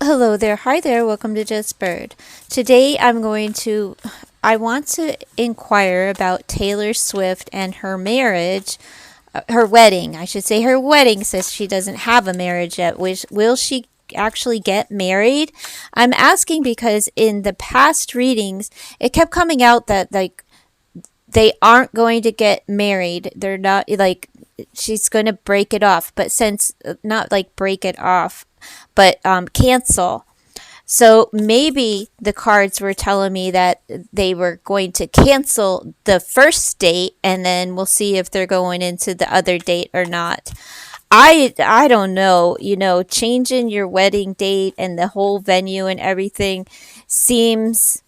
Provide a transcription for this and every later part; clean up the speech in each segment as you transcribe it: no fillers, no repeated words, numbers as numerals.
Hello there. Hi there. Welcome to Just Bird. Today I want to inquire about Taylor Swift and her marriage, her wedding. I should say her wedding, since she doesn't have a marriage yet. Will she actually get married? I'm asking because in the past readings, it kept coming out that they aren't going to get married. They're not she's going to break it off, but since not like break it off, but cancel. So maybe the cards were telling me that they were going to cancel the first date, and then we'll see if they're going into the other date or not. I don't know, changing your wedding date and the whole venue and everything seems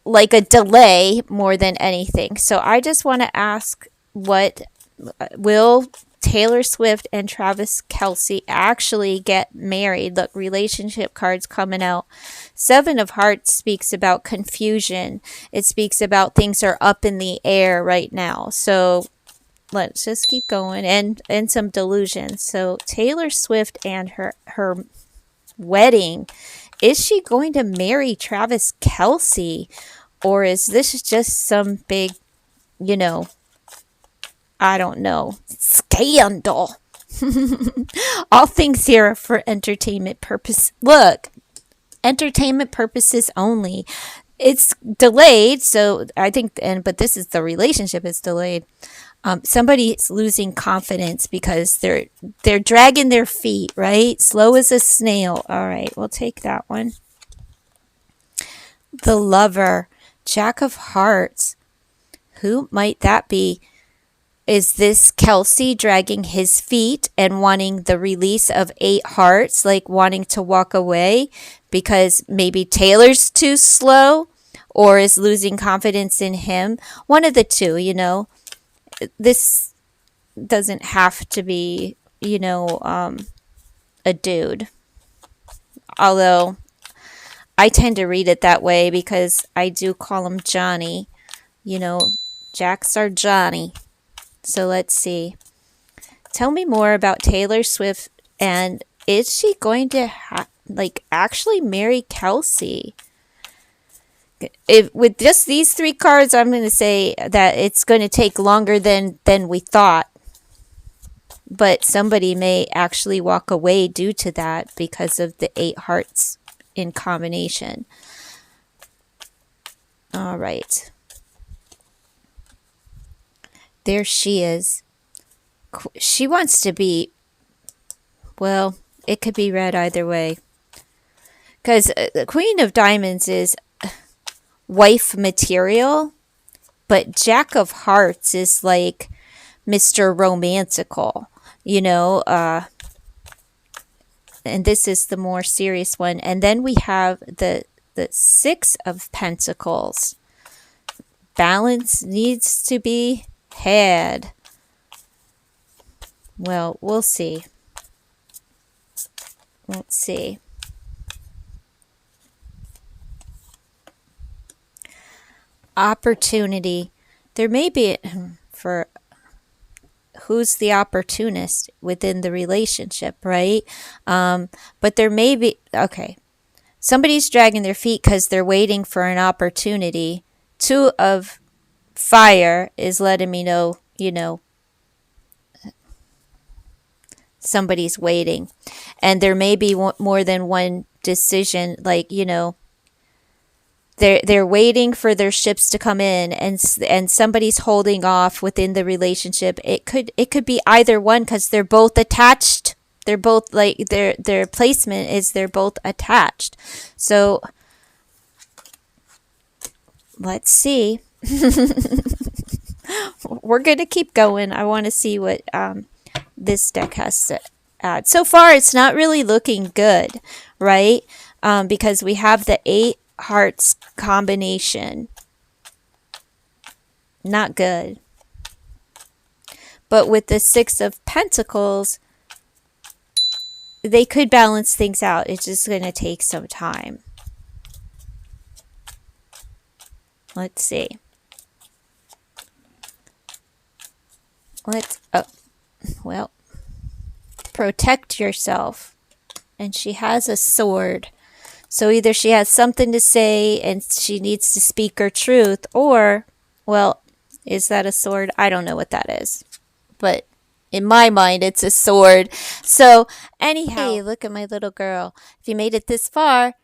like a delay more than anything. So I just want to ask, what will Taylor Swift and Travis Kelce actually get married? Look, relationship cards coming out. Seven of Hearts speaks about confusion. It speaks about things are up in the air right now. So let's just keep going, and some delusion. So Taylor Swift and her wedding. Is she going to marry Travis Kelce? Or is this just some big, you know, I don't know, scandal? All things here are for entertainment purpose. Look, entertainment purposes only. It's delayed, so I think, but this is the relationship is delayed. Somebody's losing confidence because they're dragging their feet, right? Slow as a snail. All right, we'll take that one. The Lover, Jack of Hearts. Who might that be? Is this Kelce dragging his feet and wanting the release of eight hearts, like wanting to walk away because maybe Taylor's too slow or is losing confidence in him? One of the two. This doesn't have to be, a dude. Although I tend to read it that way because I do call him Johnny. Jacks are Johnny. So let's see. Tell me more about Taylor Swift, and is she going to actually marry Kelce? If with just these three cards, I'm going to say that it's going to take longer than we thought. But somebody may actually walk away due to that because of the eight hearts in combination. All right. There she is. She wants to be, well, it could be read either way. Because the Queen of Diamonds is wife material, but Jack of Hearts is like Mr. Romantical, and this is the more serious one. And then we have the Six of Pentacles. Balance needs to be had. Well, we'll see. Let's see. Opportunity. There may be, for who's the opportunist within the relationship, right? But there may be, okay, somebody's dragging their feet because they're waiting for an opportunity. Two of Fire is letting me know, somebody's waiting. And there may be more than one decision, they're waiting for their ships to come in, and somebody's holding off within the relationship. It could be either one because they're both attached. They're both their placement is they're both attached. So let's see. We're going to keep going. I want to see what this deck has to add. So far, it's not really looking good, right? Because we have the eight hearts combination. Not good. But with the Six of Pentacles, they could balance things out. It's just going to take some time. Let's see. Protect yourself and she has a sword. So either she has something to say and she needs to speak her truth, or, well, is that a sword? I don't know what that is. But in my mind, it's a sword. So, anyhow, hey, look at my little girl. If you made it this far,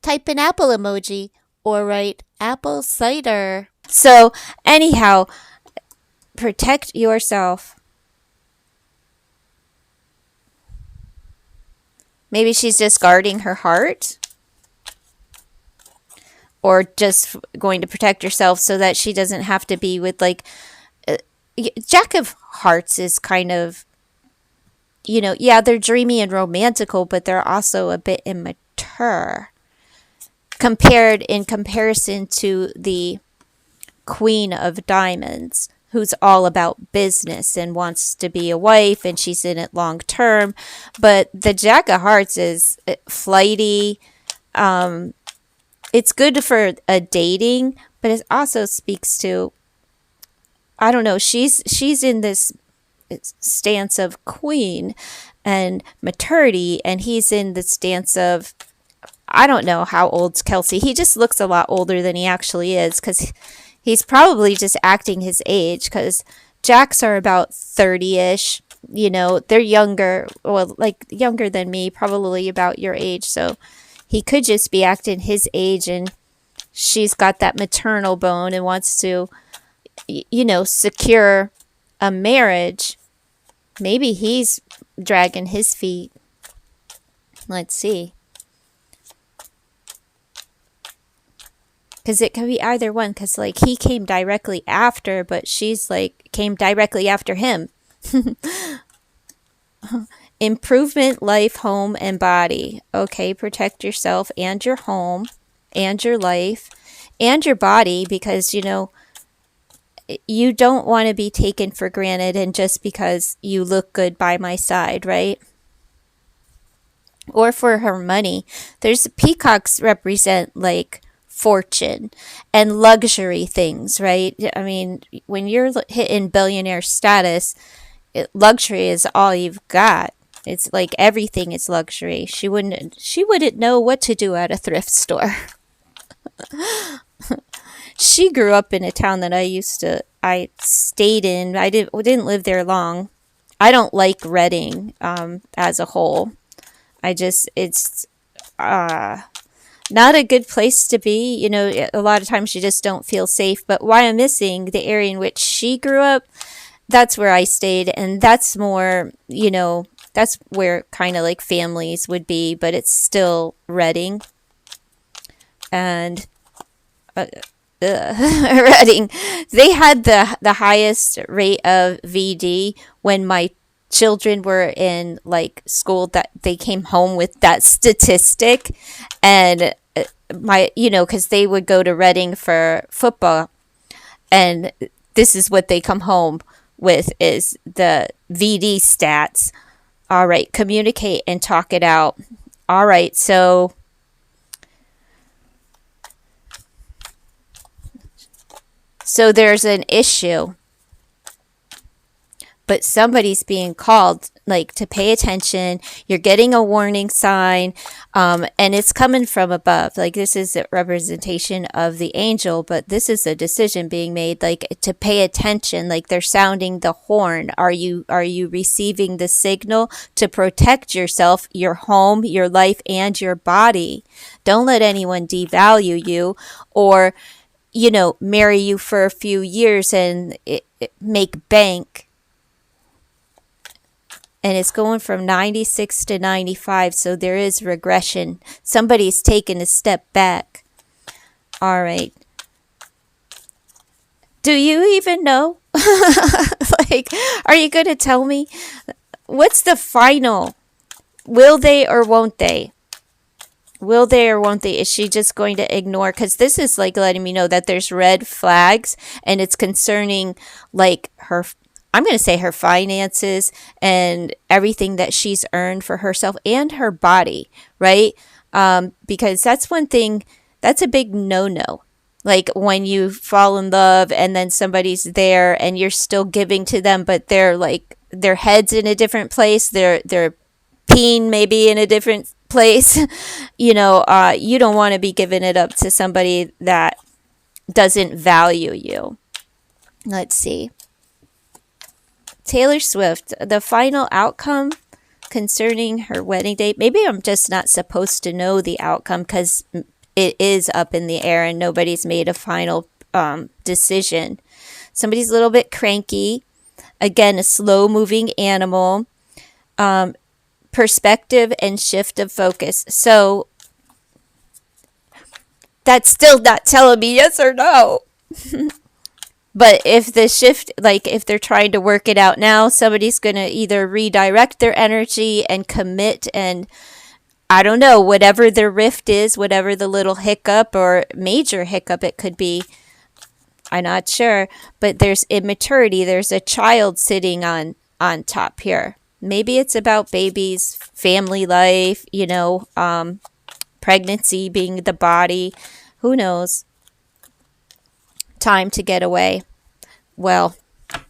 type an apple emoji or write apple cider. So, anyhow, protect yourself. Maybe she's just guarding her heart, or just going to protect herself so that she doesn't have to be with, like, Jack of Hearts is kind of, yeah, they're dreamy and romantical, but they're also a bit immature in comparison to the Queen of Diamonds, who's all about business and wants to be a wife, and she's in it long term. But the Jack of Hearts is flighty. It's good for a dating, but it also speaks to, I don't know, she's in this stance of queen and maturity, and he's in the stance of, I don't know how old's Kelce. He just looks a lot older than he actually is, because he's probably just acting his age, because Jacks are about 30-ish. They're younger, well, like younger than me, probably about your age. So he could just be acting his age, and she's got that maternal bone and wants to, secure a marriage. Maybe he's dragging his feet. Let's see. Because it could be either one, because, like, he came directly after, but she's, like, came directly after him. Improvement, life, home, and body. Okay, protect yourself and your home and your life and your body, because, you don't want to be taken for granted and just because you look good by my side, right? Or for her money. There's peacocks represent, like, fortune and luxury things, right? I mean, when you're hitting billionaire status, luxury is all you've got. It's like everything is luxury. She wouldn't know what to do at a thrift store. She grew up in a town that I stayed in. I didn't live there long. I don't like Reading as a whole. It's not a good place to be. A lot of times you just don't feel safe. But why I'm missing the area in which she grew up, that's where I stayed. And that's more, that's where kind of like families would be, but it's still Reading. And Reading, they had the highest rate of VD when my children were in, like, school, that they came home with that statistic. And because they would go to Reading for football, and this is what they come home with, is the VD stats. All right, communicate and talk it out. All right, so there's an issue, but somebody's being called, like, to pay attention. You're getting a warning sign, and it's coming from above. Like, this is a representation of the angel, but this is a decision being made, like, to pay attention. Like, they're sounding the horn. Are you receiving the signal to protect yourself, your home, your life, and your body? Don't let anyone devalue you, or marry you for a few years and make bank. And it's going from 96 to 95, so there is regression. Somebody's taken a step back. All right. Do you even know? Like, are you going to tell me? What's the final? Will they or won't they? Will they or won't they? Is she just going to ignore? Because this is, like, letting me know that there's red flags, and it's concerning, like, her, I'm going to say her finances and everything that she's earned for herself and her body, right? Because that's one thing, that's a big no-no. Like, when you fall in love and then somebody's there and you're still giving to them, but they're, like, their head's in a different place. They're peeing maybe in a different place. You don't want to be giving it up to somebody that doesn't value you. Let's see. Taylor Swift, the final outcome concerning her wedding date. Maybe I'm just not supposed to know the outcome because it is up in the air and nobody's made a final decision. Somebody's a little bit cranky. Again, a slow moving animal. Perspective and shift of focus. So that's still not telling me yes or no. But if the shift, like if they're trying to work it out now, somebody's going to either redirect their energy and commit, and I don't know, whatever the rift is, whatever the little hiccup or major hiccup it could be, I'm not sure. But there's immaturity. There's a child sitting on top here. Maybe it's about babies, family life, pregnancy being the body. Who knows? Time to get away. Well,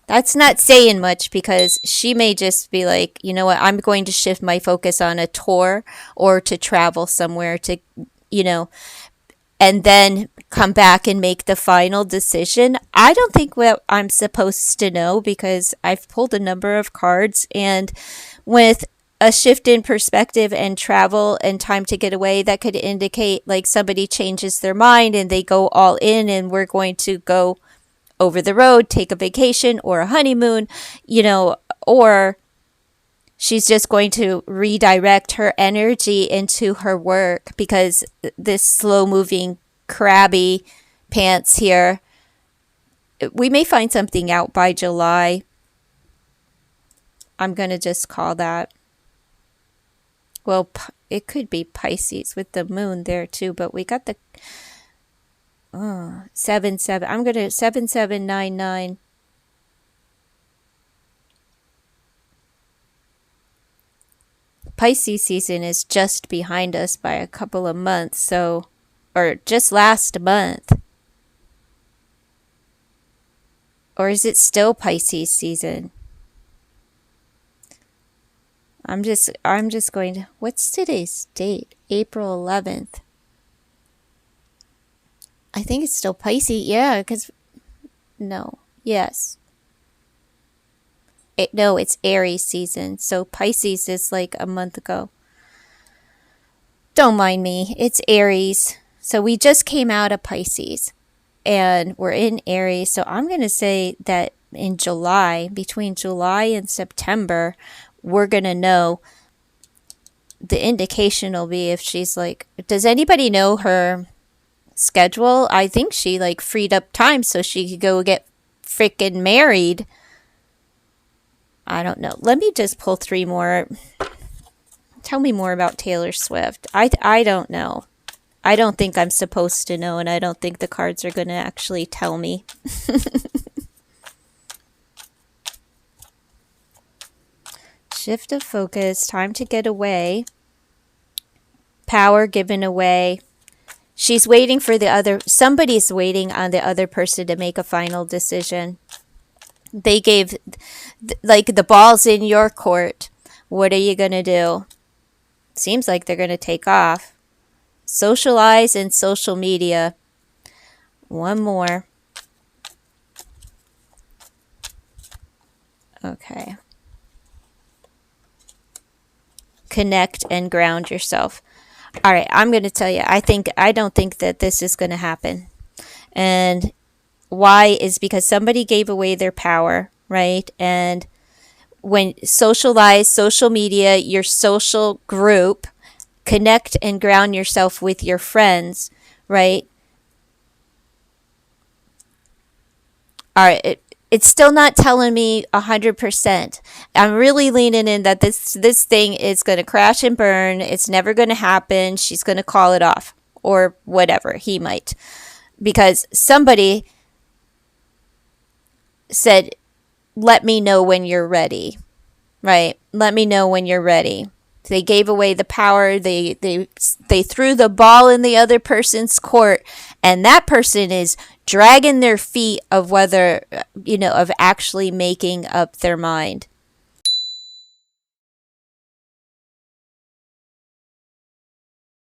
that's not saying much because she may just be like, you know what, I'm going to shift my focus on a tour or to travel somewhere to, and then come back and make the final decision. I don't think what I'm supposed to know because I've pulled a number of cards, and with a shift in perspective and travel and time to get away, that could indicate like somebody changes their mind and they go all in and we're going to go over the road, take a vacation or a honeymoon, or she's just going to redirect her energy into her work because this slow moving crabby pants here, we may find something out by July. I'm going to just call that. Well, it could be Pisces with the moon there too, but we got the 7-7. I'm going to 7799. Pisces season is just behind us by a couple of months, or just last month. Or is it still Pisces season? I'm just going to, what's today's date? April 11th. I think it's still Pisces. Yeah, because, no. Yes. No, it's Aries season. So Pisces is like a month ago. Don't mind me. It's Aries. So we just came out of Pisces. And we're in Aries. So I'm going to say that in July, between July and September, we're going to know. The indication will be if she's like, does anybody know her schedule? I think she like freed up time so she could go get freaking married. I don't know. Let me just pull 3 more. Tell me more about Taylor Swift. I don't know. I don't think I'm supposed to know, and I don't think the cards are going to actually tell me. Shift of focus, time to get away. Power given away. She's waiting for somebody's waiting on the other person to make a final decision. They gave, like, the ball's in your court. What are you going to do? Seems like they're going to take off. Socialize and social media. One more. Okay. Connect and ground yourself. All right, I'm going to tell you, I don't think that this is going to happen. And why is because somebody gave away their power, right? And when socialize, social media, your social group, connect and ground yourself with your friends, right? All right, it's still not telling me 100%. I'm really leaning in that this thing is going to crash and burn. It's never going to happen. She's going to call it off or whatever. He might. Because somebody said, let me know when you're ready, right? Let me know when you're ready. They gave away the power. They threw the ball in the other person's court, and that person is dragging their feet of whether, of actually making up their mind.